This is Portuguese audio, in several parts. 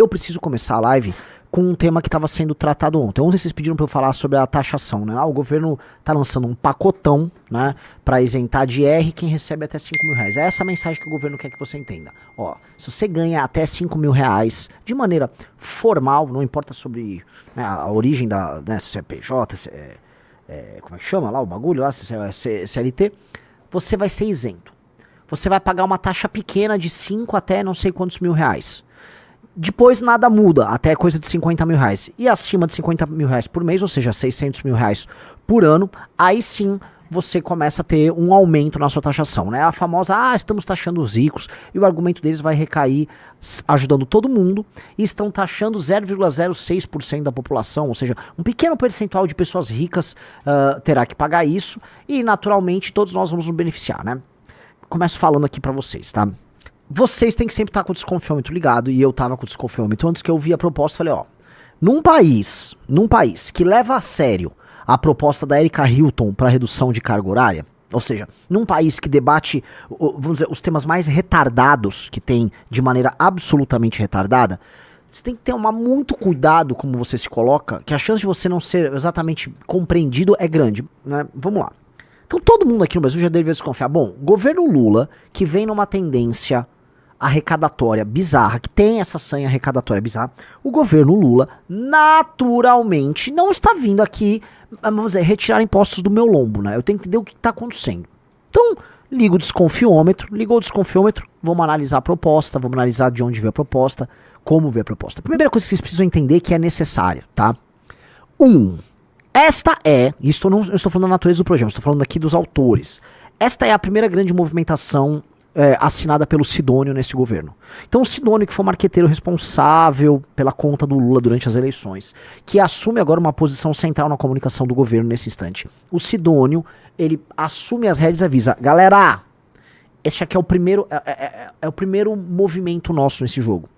Eu preciso começar a live com um tema que estava sendo tratado ontem. Ontem vocês pediram para eu falar sobre a taxação, né? O governo está lançando um pacotão, né, para isentar de IR quem recebe até 5 mil reais. É essa a mensagem que o governo quer que você entenda. Ó, se você ganha até 5 mil reais de maneira formal, não importa sobre, né, a origem da, né, se é PJ, se como é que chama lá o bagulho lá, se é CLT, você vai ser isento. Você vai pagar uma taxa pequena de 5 até não sei quantos mil reais. Depois nada muda, até coisa de 50 mil reais. E acima de 50 mil reais por mês, ou seja, 600 mil reais por ano, aí sim você começa a ter um aumento na sua taxação, né? A famosa, estamos taxando os ricos, e o argumento deles vai recair ajudando todo mundo, e estão taxando 0,06% da população, ou seja, um pequeno percentual de pessoas ricas terá que pagar isso, e naturalmente todos nós vamos nos beneficiar, né? Começo falando aqui pra vocês, tá? Vocês têm que sempre estar com o desconfiômetro ligado, e eu tava com o desconfiômetro antes que eu vi a proposta, falei, ó, num país que leva a sério a proposta da Erika Hilton para redução de carga horária, ou seja, num país que debate, vamos dizer, os temas mais retardados que tem de maneira absolutamente retardada, você tem que ter muito cuidado como você se coloca, que a chance de você não ser exatamente compreendido é grande, né? Vamos lá. Então todo mundo aqui no Brasil já deveria desconfiar. Bom, governo Lula, que vem numa tendência arrecadatória bizarra, que tem essa sanha arrecadatória bizarra, o governo Lula naturalmente não está vindo aqui, vamos dizer, retirar impostos do meu lombo, né? Eu tenho que entender o que está acontecendo. Então, ligou o desconfiômetro, vamos analisar a proposta, vamos analisar de onde veio a proposta, como veio a proposta. A primeira coisa que vocês precisam entender que é necessária, tá? Esta é, isto eu não estou falando da natureza do projeto, estou falando aqui dos autores. Esta é a primeira grande movimentação assinada pelo Sidônio nesse governo. Então o Sidônio, que foi o marqueteiro responsável pela conta do Lula durante as eleições, que assume agora uma posição central na comunicação do governo nesse instante. O Sidônio, ele assume as rédeas e avisa, galera, este aqui é o primeiro, é o primeiro movimento nosso nesse jogo,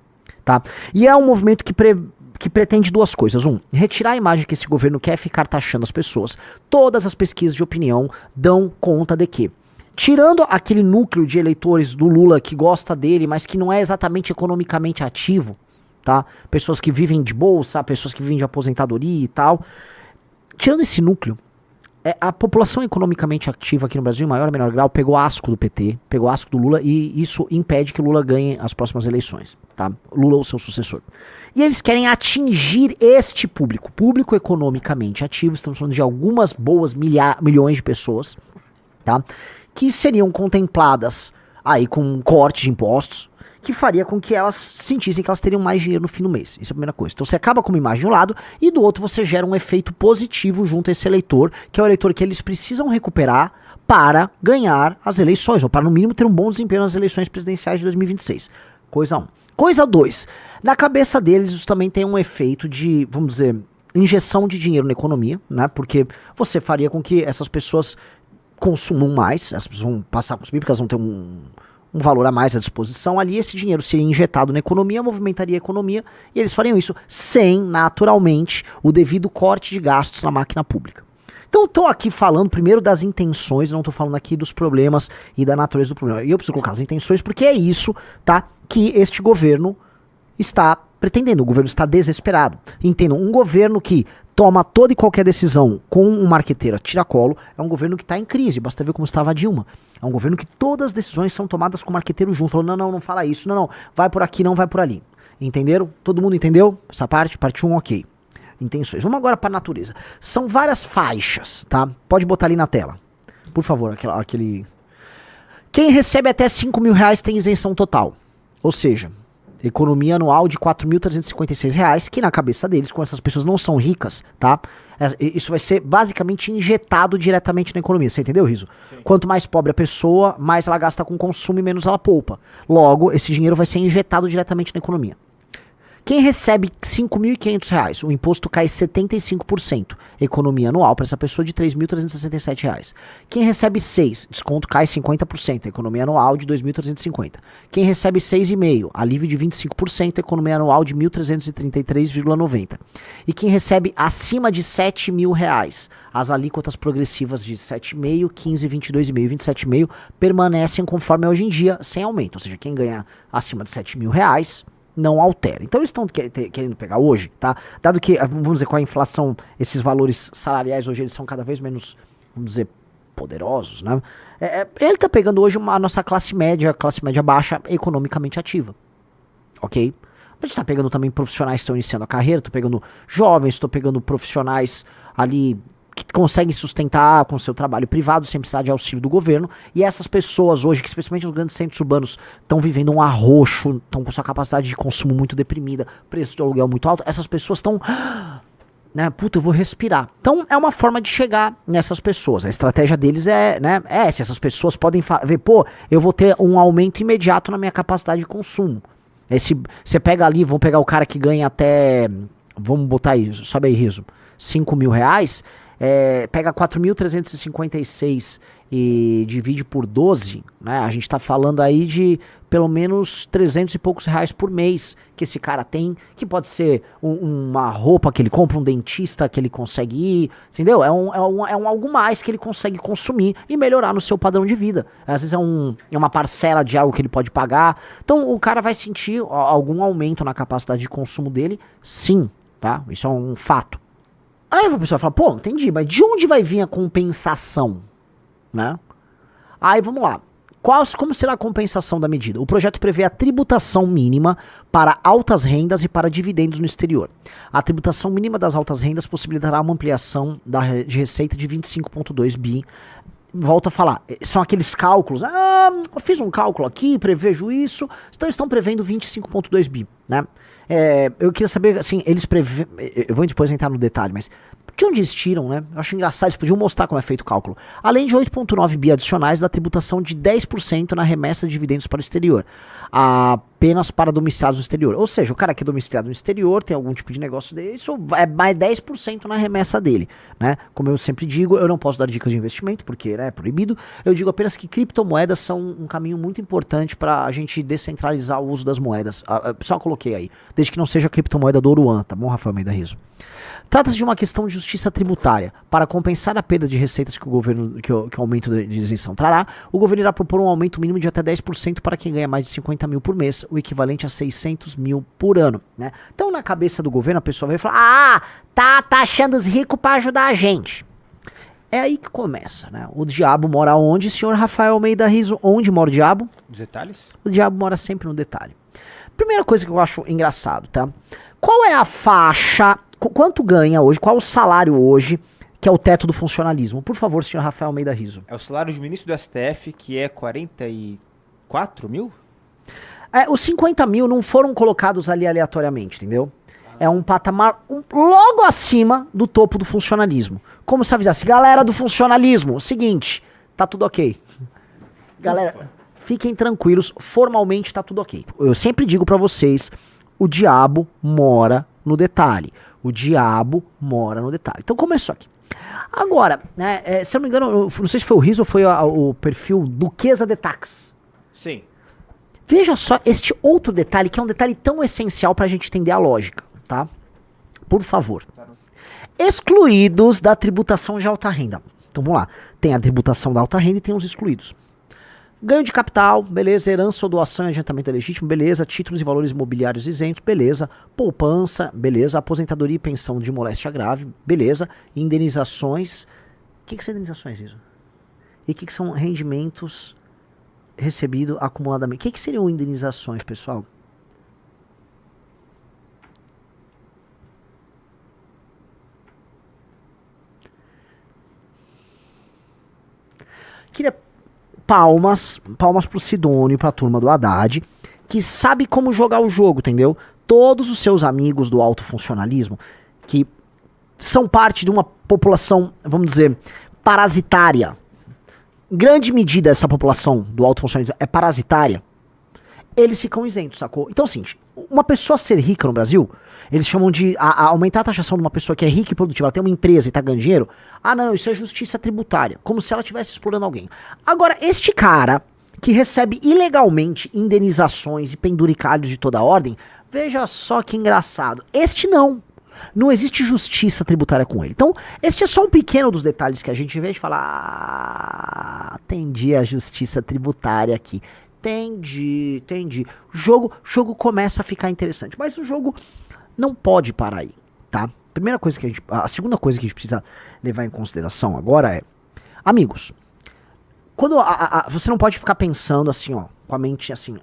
tá? E é um movimento que pretende duas coisas. Retirar a imagem que esse governo quer ficar taxando as pessoas. Todas as pesquisas de opinião dão conta de que, tirando aquele núcleo de eleitores do Lula que gosta dele, mas que não é exatamente economicamente ativo, tá? Pessoas que vivem de bolsa, pessoas que vivem de aposentadoria e tal. Tirando esse núcleo, a população economicamente ativa aqui no Brasil, em maior ou menor grau, pegou asco do PT, pegou asco do Lula, e isso impede que o Lula ganhe as próximas eleições, tá? Lula ou seu sucessor. E eles querem atingir este público economicamente ativo, estamos falando de algumas boas milhões de pessoas, tá? Que seriam contempladas aí com um corte de impostos, que faria com que elas sentissem que elas teriam mais dinheiro no fim do mês. Isso é a primeira coisa. Então você acaba com uma imagem de um lado e do outro você gera um efeito positivo junto a esse eleitor, que é o eleitor que eles precisam recuperar para ganhar as eleições, ou para no mínimo ter um bom desempenho nas eleições presidenciais de 2026. Coisa 1. Coisa 2. Na cabeça deles isso também tem um efeito de, vamos dizer, injeção de dinheiro na economia, né? Porque você faria com que essas pessoas consumam mais, as pessoas vão passar a consumir porque elas vão ter um valor a mais à disposição ali, esse dinheiro seria injetado na economia, movimentaria a economia, e eles fariam isso sem, naturalmente, o devido corte de gastos na máquina pública. Então estou aqui falando primeiro das intenções, não estou falando aqui dos problemas e da natureza do problema. E eu preciso colocar as intenções porque é isso, tá, que este governo está pretendendo. O governo está desesperado. Entendam, um governo que toma toda e qualquer decisão com um marqueteiro a tiracolo é um governo que está em crise. Basta ver como estava a Dilma. É um governo que todas as decisões são tomadas com o marqueteiro junto. Falando, não fala isso, não, vai por aqui, não vai por ali. Entenderam? Todo mundo entendeu? Essa parte 1, ok. Intenções. Vamos agora para a natureza. São várias faixas, tá? Pode botar ali na tela. Por favor, aquele... Quem recebe até 5 mil reais tem isenção total. Ou seja, economia anual de R$ 4.356, que na cabeça deles, como essas pessoas não são ricas, tá? Isso vai ser basicamente injetado diretamente na economia. Você entendeu, Riso? Sim. Quanto mais pobre a pessoa, mais ela gasta com consumo e menos ela poupa. Logo, esse dinheiro vai ser injetado diretamente na economia. Quem recebe R$ 5.500, o imposto cai 75%. Economia anual para essa pessoa de R$ 3.367. Quem recebe 6, desconto cai 50%. Economia anual de R$ 2.350. Quem recebe 6,5, alívio de 25%. Economia anual de R$ 1.333,90. E quem recebe acima de R$ 7.000, as alíquotas progressivas de 7,5, 15, 22,5 e 27,5 permanecem conforme é hoje em dia, sem aumento. Ou seja, quem ganha acima de R$ 7.000 não altera. Então eles estão querendo pegar hoje, tá? Dado que, vamos dizer, com a inflação, esses valores salariais hoje eles são cada vez menos, vamos dizer, poderosos, né? Ele tá pegando hoje a nossa classe média baixa, economicamente ativa, ok? A gente tá pegando também profissionais que estão iniciando a carreira, tô pegando jovens, tô pegando profissionais ali que conseguem sustentar com seu trabalho privado sem precisar de auxílio do governo, e essas pessoas hoje, que especialmente nos grandes centros urbanos, estão vivendo um arroxo, estão com sua capacidade de consumo muito deprimida, preço de aluguel muito alto, essas pessoas estão, né, puta, eu vou respirar. Então é uma forma de chegar nessas pessoas. A estratégia deles é, né, se essas pessoas podem ver, pô, eu vou ter um aumento imediato na minha capacidade de consumo. Se você pega ali, vamos pegar o cara que ganha até, vamos botar aí, sobe aí, riso, R$5.000, pega 4.356 e divide por 12, né? A gente tá falando aí de pelo menos 300 e poucos reais por mês que esse cara tem, que pode ser uma roupa que ele compra, um dentista que ele consegue ir, entendeu? É um algo mais que ele consegue consumir e melhorar no seu padrão de vida. Às vezes é uma parcela de algo que ele pode pagar. Então o cara vai sentir algum aumento na capacidade de consumo dele, sim, tá? Isso é um fato. Aí a pessoa fala, pô, entendi, mas de onde vai vir a compensação, né? Aí vamos lá. Como será a compensação da medida? O projeto prevê a tributação mínima para altas rendas e para dividendos no exterior. A tributação mínima das altas rendas possibilitará uma ampliação de receita de 25,2 bi. Volto a falar, são aqueles cálculos, eu fiz um cálculo aqui, prevejo isso, então estão prevendo 25,2 bi, né? Eu queria saber, assim, eu vou depois entrar no detalhe, mas de onde eles tiram, né? Eu acho engraçado, eles podiam mostrar como é feito o cálculo. Além de 8,9 bi adicionais da tributação de 10% na remessa de dividendos para o exterior, apenas para domiciliados no exterior. Ou seja, o cara que é domiciliado no exterior, tem algum tipo de negócio dele, isso é mais 10% na remessa dele, né? Como eu sempre digo, eu não posso dar dicas de investimento, porque é proibido. Eu digo apenas que criptomoedas são um caminho muito importante para a gente descentralizar o uso das moedas. Só coloquei aí, desde que não seja a criptomoeda do Oruan, tá bom, Rafael Almeida Riso? Trata-se de uma questão de justiça tributária. Para compensar a perda de receitas que o aumento de isenção trará, o governo irá propor um aumento mínimo de até 10% para quem ganha mais de 50 mil por mês, o equivalente a 600 mil por ano, né? Então, na cabeça do governo, a pessoa vai falar, tá taxando os ricos para ajudar a gente. É aí que começa, né? O diabo mora onde, senhor Rafael Almeida Riso? Onde mora o diabo? Os detalhes? O diabo mora sempre no detalhe. Primeira coisa que eu acho engraçado, tá? Qual é a faixa... Quanto ganha hoje? Qual o salário hoje que é o teto do funcionalismo? Por favor, senhor Rafael Almeida Riso. É o salário de ministro do STF, que é 44 mil? Os 50 mil não foram colocados ali aleatoriamente, entendeu? É um patamar logo acima do topo do funcionalismo. Como se avisasse, galera do funcionalismo, seguinte, tá tudo ok. Galera, fiquem tranquilos, formalmente tá tudo ok. Eu sempre digo pra vocês, o diabo mora no detalhe. O diabo mora no detalhe. Então começou aqui. Agora, né, se eu não me engano, não sei se foi o Riso ou foi o perfil Duquesa de Tax. Sim. Veja só este outro detalhe, que é um detalhe tão essencial pra gente entender a lógica, tá? Por favor. Excluídos da tributação de alta renda. Então vamos lá. Tem a tributação da alta renda e tem os excluídos. Ganho de capital, beleza. Herança ou doação e adiantamento legítimo, beleza. Títulos e valores imobiliários isentos, beleza. Poupança, beleza. Aposentadoria e pensão de moléstia grave, beleza. Indenizações. O que são indenizações, isso? E o que são rendimentos recebidos acumuladamente? O que seriam indenizações, pessoal? Queria palmas pro Sidônio, pra turma do Haddad, que sabe como jogar o jogo, entendeu? Todos os seus amigos do alto funcionalismo, que são parte de uma população, vamos dizer, parasitária. Em grande medida essa população do alto funcionalismo é parasitária. Eles ficam isentos, sacou? Então, assim, uma pessoa ser rica no Brasil, eles chamam de aumentar a taxação de uma pessoa que é rica e produtiva, ela tem uma empresa e tá ganhando dinheiro. Não, isso é justiça tributária, como se ela estivesse explorando alguém. Agora, este cara que recebe ilegalmente indenizações e penduricalhos de toda ordem, veja só que engraçado, este não. Não existe justiça tributária com ele. Então, este é só um pequeno dos detalhes que a gente vê de falar, atendi a justiça tributária aqui. Entendi. O jogo começa a ficar interessante, mas o jogo não pode parar aí, tá? A segunda coisa que a gente precisa levar em consideração agora é, amigos, quando você não pode ficar pensando assim, ó, com a mente assim,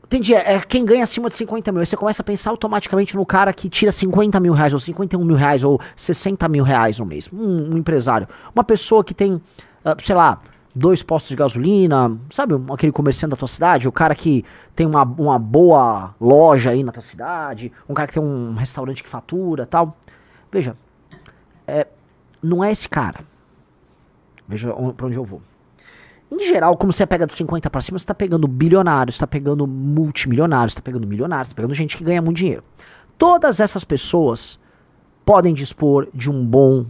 entendi, quem ganha acima de 50 mil, aí você começa a pensar automaticamente no cara que tira 50 mil reais, ou 51 mil reais, ou 60 mil reais no mês, um empresário, uma pessoa que tem, sei lá, 2 postos de gasolina, sabe, aquele comerciante da tua cidade, o cara que tem uma boa loja aí na tua cidade, um cara que tem um restaurante que fatura, tal. Veja, não é esse cara. Veja pra onde eu vou. Em geral, como você pega de 50 pra cima, você tá pegando bilionários, você tá pegando multimilionários, você tá pegando milionários, você tá pegando gente que ganha muito dinheiro. Todas essas pessoas podem dispor de um bom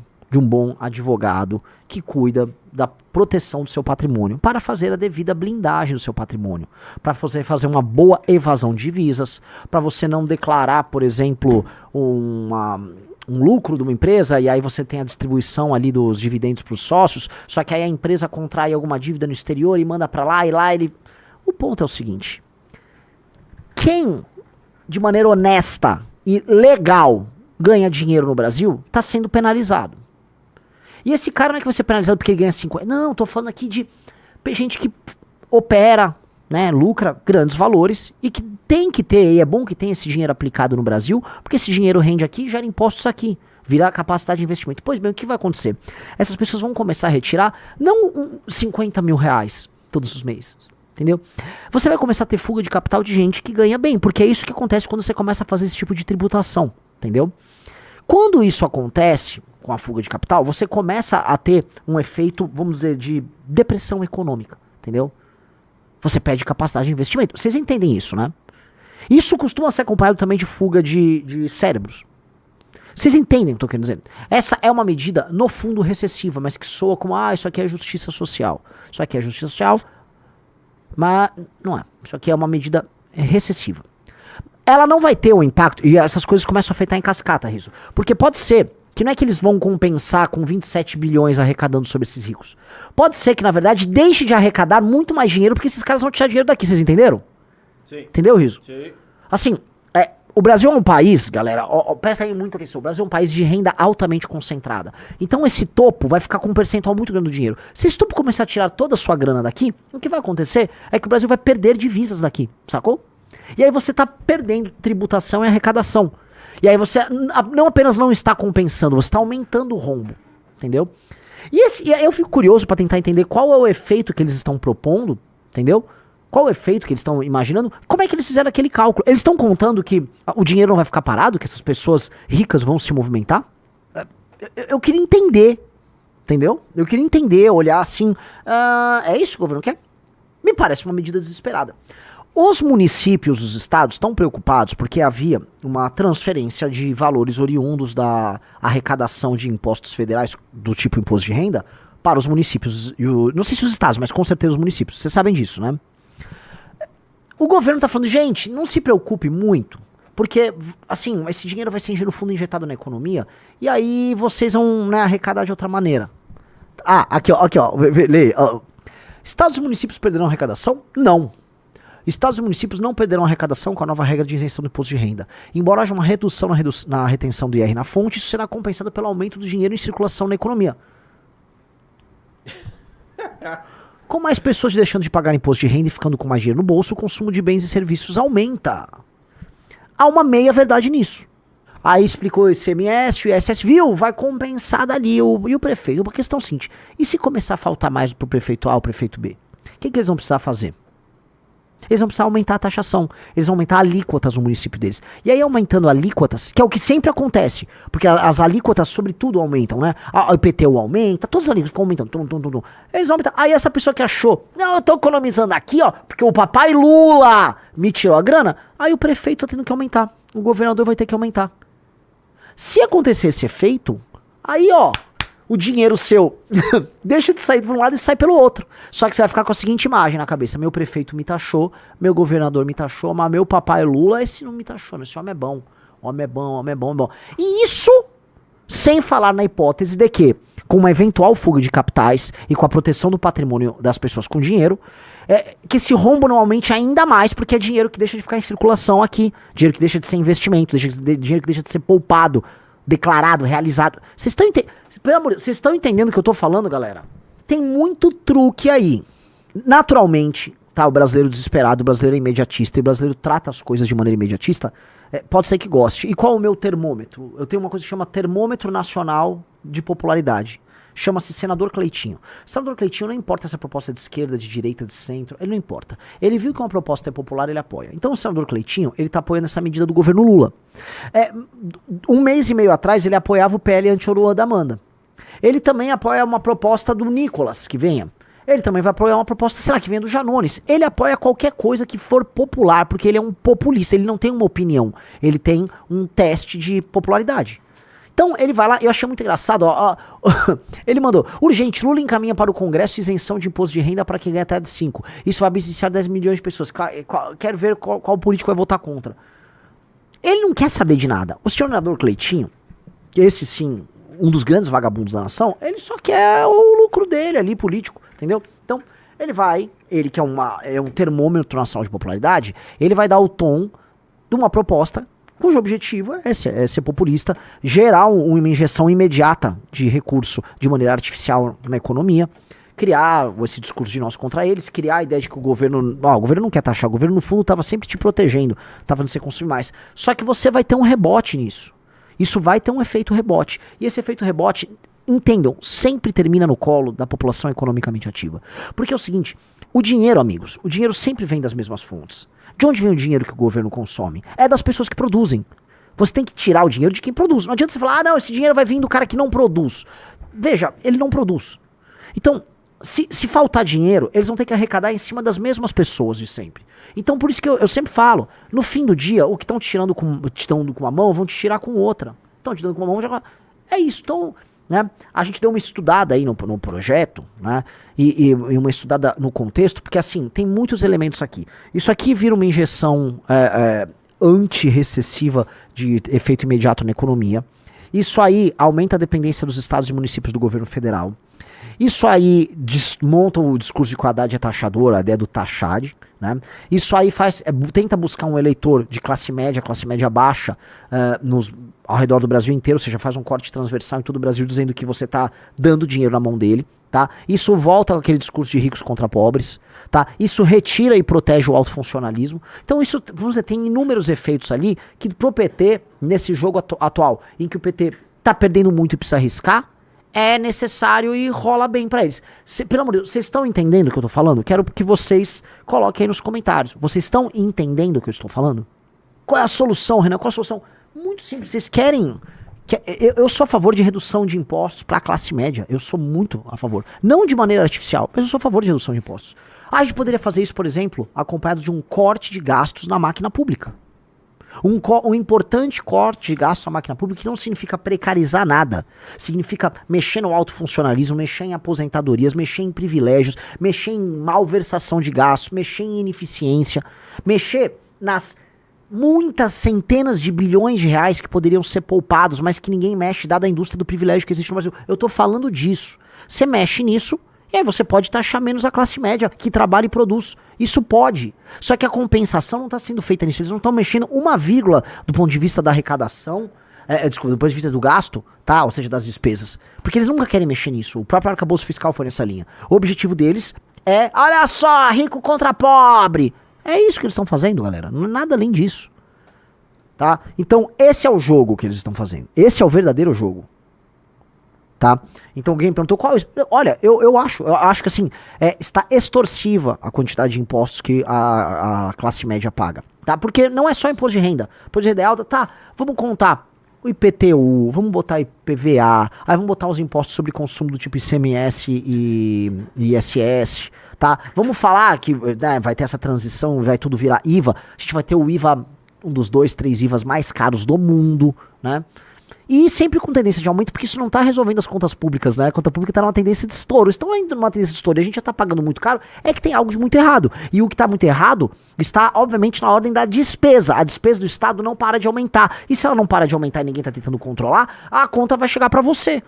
advogado que cuida da proteção do seu patrimônio, para fazer a devida blindagem do seu patrimônio, para fazer uma boa evasão de divisas, para você não declarar, por exemplo, um lucro de uma empresa e aí você tem a distribuição ali dos dividendos para os sócios, só que aí a empresa contrai alguma dívida no exterior e manda para lá e lá ele... O ponto é o seguinte, quem de maneira honesta e legal ganha dinheiro no Brasil está sendo penalizado. E esse cara não é que vai ser penalizado porque ele ganha 50. Não, tô falando aqui de gente que opera, né, lucra grandes valores e que tem que ter, e é bom que tenha esse dinheiro aplicado no Brasil, porque esse dinheiro rende aqui e gera impostos aqui, vira capacidade de investimento. Pois bem, o que vai acontecer? Essas pessoas vão começar a retirar não 50 mil reais todos os meses, entendeu? Você vai começar a ter fuga de capital de gente que ganha bem, porque é isso que acontece quando você começa a fazer esse tipo de tributação, entendeu? Quando isso acontece com a fuga de capital, você começa a ter um efeito, vamos dizer, de depressão econômica, entendeu? Você perde capacidade de investimento. Vocês entendem isso, né? Isso costuma ser acompanhado também de fuga de cérebros. Vocês entendem o que eu tô querendo dizer? Essa é uma medida, no fundo, recessiva, mas que soa como, isso aqui é justiça social. Isso aqui é justiça social, mas não é. Isso aqui é uma medida recessiva. Ela não vai ter o impacto, e essas coisas começam a afetar em cascata, Riso. Porque pode ser que não é que eles vão compensar com 27 bilhões arrecadando sobre esses ricos. Pode ser que, na verdade, deixe de arrecadar muito mais dinheiro, porque esses caras vão tirar dinheiro daqui, vocês entenderam? Sim. Entendeu, Riso? Sim. Assim, o Brasil é um país, galera, presta aí muita atenção, o Brasil é um país de renda altamente concentrada. Então esse topo vai ficar com um percentual muito grande do dinheiro. Se esse topo começar a tirar toda a sua grana daqui, o que vai acontecer é que o Brasil vai perder divisas daqui, sacou? E aí você tá perdendo tributação e arrecadação. E aí você não apenas não está compensando, você está aumentando o rombo, entendeu? E aí eu fico curioso para tentar entender qual é o efeito que eles estão propondo, entendeu? Qual o efeito que eles estão imaginando? Como é que eles fizeram aquele cálculo? Eles estão contando que o dinheiro não vai ficar parado, que essas pessoas ricas vão se movimentar? Eu queria entender, entendeu? Eu queria entender, olhar assim, é isso que o governo quer? Me parece uma medida desesperada. Os municípios, os estados, estão preocupados porque havia uma transferência de valores oriundos da arrecadação de impostos federais, do tipo imposto de renda, para os municípios. Não sei se os estados, mas com certeza os municípios. Vocês sabem disso, né? O governo está falando, gente, não se preocupe muito, porque, assim, esse dinheiro vai ser no fundo injetado na economia, e aí vocês vão, né, arrecadar de outra maneira. Aqui ó, leia. Estados e municípios perderão arrecadação? Não. Estados e municípios não perderão arrecadação com a nova regra de isenção do imposto de renda. Embora haja uma redução na retenção do IR na fonte, isso será compensado pelo aumento do dinheiro em circulação na economia. Com mais pessoas deixando de pagar imposto de renda e ficando com mais dinheiro no bolso, o consumo de bens e serviços aumenta. Há uma meia verdade nisso. Aí explicou o ICMS, o ISS, viu? Vai compensar dali e o prefeito. Uma questão seguinte, e se começar a faltar mais pro prefeito A ou prefeito B? O que eles vão precisar fazer? Eles vão precisar aumentar a taxação, eles vão aumentar alíquotas no município deles. E aí aumentando alíquotas, que é o que sempre acontece, porque as alíquotas sobretudo aumentam, né? O IPTU aumenta, todas as alíquotas ficam aumentando, Eles vão aumentar. Aí essa pessoa que achou, não, eu tô economizando aqui, ó, porque o papai Lula me tirou a grana, aí o prefeito tá tendo que aumentar, o governador vai ter que aumentar. Se acontecer esse efeito, aí ó, o dinheiro seu deixa de sair por um lado e sai pelo outro. Só que você vai ficar com a seguinte imagem na cabeça. Meu prefeito me taxou, meu governador me taxou, mas meu papai Lula, esse não me taxou. Esse homem é bom. Homem é bom. E isso Sem falar na hipótese de que, com uma eventual fuga de capitais e com a proteção do patrimônio das pessoas com dinheiro, que esse rombo não aumente ainda mais, porque é dinheiro que deixa de ficar em circulação aqui, dinheiro que deixa de ser investimento, dinheiro que deixa de ser poupado, declarado, realizado. Vocês estão entendendo o que eu tô falando, galera? Tem muito truque aí. Naturalmente, tá, o brasileiro desesperado, o brasileiro é imediatista, e o brasileiro trata as coisas de maneira imediatista, pode ser que goste. E qual é o meu termômetro? Eu tenho uma coisa que chama Termômetro Nacional de Popularidade. Chama-se Senador Cleitinho. Senador Cleitinho, não importa se a proposta é de esquerda, de direita, de centro, ele não importa. Ele viu que uma proposta é popular, ele apoia. Então o senador Cleitinho, ele tá apoiando essa medida do governo Lula. Um mês e meio atrás, ele apoiava o PL anti-Oruan da Amanda. Ele também apoia uma proposta do Nicolas, que venha. Ele também vai apoiar uma proposta, sei lá, que venha do Janones. Ele apoia qualquer coisa que for popular, porque ele é um populista, ele não tem uma opinião, ele tem um teste de popularidade. Então ele vai lá, eu achei muito engraçado, ele mandou: urgente, Lula encaminha para o Congresso isenção de imposto de renda para quem ganha até de 5. Isso vai beneficiar 10 milhões de pessoas. Quero ver qual político vai votar contra. Ele não quer saber de nada. O senador Cleitinho, esse sim, um dos grandes vagabundos da nação, ele só quer o lucro dele ali, político, entendeu? Então ele que é um termômetro nacional de popularidade, ele vai dar o tom de uma proposta cujo objetivo é ser populista, gerar uma injeção imediata de recurso de maneira artificial na economia, criar esse discurso de nós contra eles, criar a ideia de que o governo não quer taxar, o governo no fundo estava sempre te protegendo, estava fazendo você consumir mais. Só que você vai ter um rebote nisso. Isso vai ter um efeito rebote. E esse efeito rebote, entendam, sempre termina no colo da população economicamente ativa. Porque é o seguinte, o dinheiro, amigos, o dinheiro sempre vem das mesmas fontes. De onde vem o dinheiro que o governo consome? É das pessoas que produzem. Você tem que tirar o dinheiro de quem produz. Não adianta você falar, não, esse dinheiro vai vir do cara que não produz. Veja, ele não produz. Então, se faltar dinheiro, eles vão ter que arrecadar em cima das mesmas pessoas de sempre. Então, por isso que eu sempre falo, no fim do dia, o que estão te tirando te dando com uma mão, vão te tirar com outra. Estão te dando com uma mão, já... É isso, então... Né? A gente deu uma estudada aí no projeto, né? e uma estudada no contexto, porque assim, tem muitos elementos aqui. Isso aqui vira uma injeção antirrecessiva de efeito imediato na economia. Isso aí aumenta a dependência dos estados e municípios do governo federal. Isso aí desmonta o discurso de que o Haddad é taxador, a ideia do taxade. Né? Isso aí tenta buscar um eleitor de classe média baixa ao redor do Brasil inteiro, ou seja, faz um corte transversal em todo o Brasil dizendo que você está dando dinheiro na mão dele. Tá? Isso volta aquele discurso de ricos contra pobres. Tá? Isso retira e protege o autofuncionalismo. Então isso, vamos dizer, tem inúmeros efeitos ali que pro PT, nesse jogo atual, em que o PT tá perdendo muito e precisa arriscar, é necessário e rola bem pra eles. Pelo amor de Deus, vocês estão entendendo o que eu tô falando? Quero que vocês coloquem aí nos comentários. Vocês estão entendendo o que eu estou falando? Qual é a solução, Renan? Qual é a solução? Muito simples. Vocês querem... Eu sou a favor de redução de impostos pra classe média. Eu sou muito a favor. Não de maneira artificial, mas eu sou a favor de redução de impostos. A gente poderia fazer isso, por exemplo, acompanhado de um corte de gastos na máquina pública. Um importante corte de gastos na máquina pública que não significa precarizar nada. Significa mexer no autofuncionalismo, mexer em aposentadorias, mexer em privilégios, mexer em malversação de gastos, mexer em ineficiência, mexer nas muitas centenas de bilhões de reais que poderiam ser poupados, mas que ninguém mexe, dada a indústria do privilégio que existe no Brasil. Eu tô falando disso. Você mexe nisso, e aí você pode taxar menos a classe média, que trabalha e produz. Isso pode. Só que a compensação não está sendo feita nisso. Eles não estão mexendo uma vírgula do ponto de vista da arrecadação, desculpa, do ponto de vista do gasto, tá? Ou seja, das despesas. Porque eles nunca querem mexer nisso. O próprio arcabouço fiscal foi nessa linha. O objetivo deles é, olha só, rico contra pobre. É isso que eles estão fazendo, galera. Não é nada além disso. Tá? Então, esse é o jogo que eles estão fazendo. Esse é o verdadeiro jogo. Tá? Então alguém perguntou qual. Olha, eu acho que assim, está extorsiva a quantidade de impostos que a classe média paga. Tá? Porque não é só imposto de renda. Imposto de renda é alta, tá? Vamos contar o IPTU, vamos botar IPVA, aí vamos botar os impostos sobre consumo do tipo ICMS e ISS, tá? Vamos falar que vai ter essa transição, vai tudo virar IVA. A gente vai ter o IVA, um dos 2, 3 IVAs mais caros do mundo, né? E sempre com tendência de aumento, porque isso não tá resolvendo as contas públicas, né? A conta pública tá numa tendência de estouro. Estão indo numa tendência de estouro e a gente já tá pagando muito caro, é que tem algo de muito errado. E o que tá muito errado está, obviamente, na ordem da despesa. A despesa do Estado não para de aumentar. E se ela não para de aumentar e ninguém tá tentando controlar, a conta vai chegar pra você.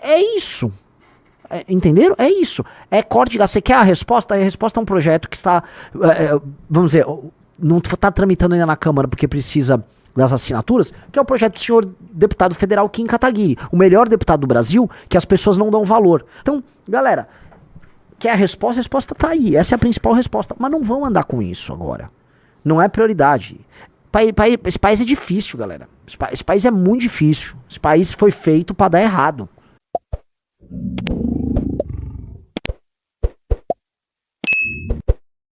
É isso. Entenderam? É isso. É corte de gasto. Você quer a resposta? A resposta é um projeto que está, vamos dizer, não está tramitando ainda na Câmara porque precisa das assinaturas, que é o projeto do senhor deputado federal Kim Kataguiri, o melhor deputado do Brasil, que as pessoas não dão valor. Então, galera, quer a resposta? A resposta tá aí. Essa é a principal resposta. Mas não vão andar com isso agora. Não é prioridade. Esse país é difícil, galera. Esse país é muito difícil. Esse país foi feito para dar errado.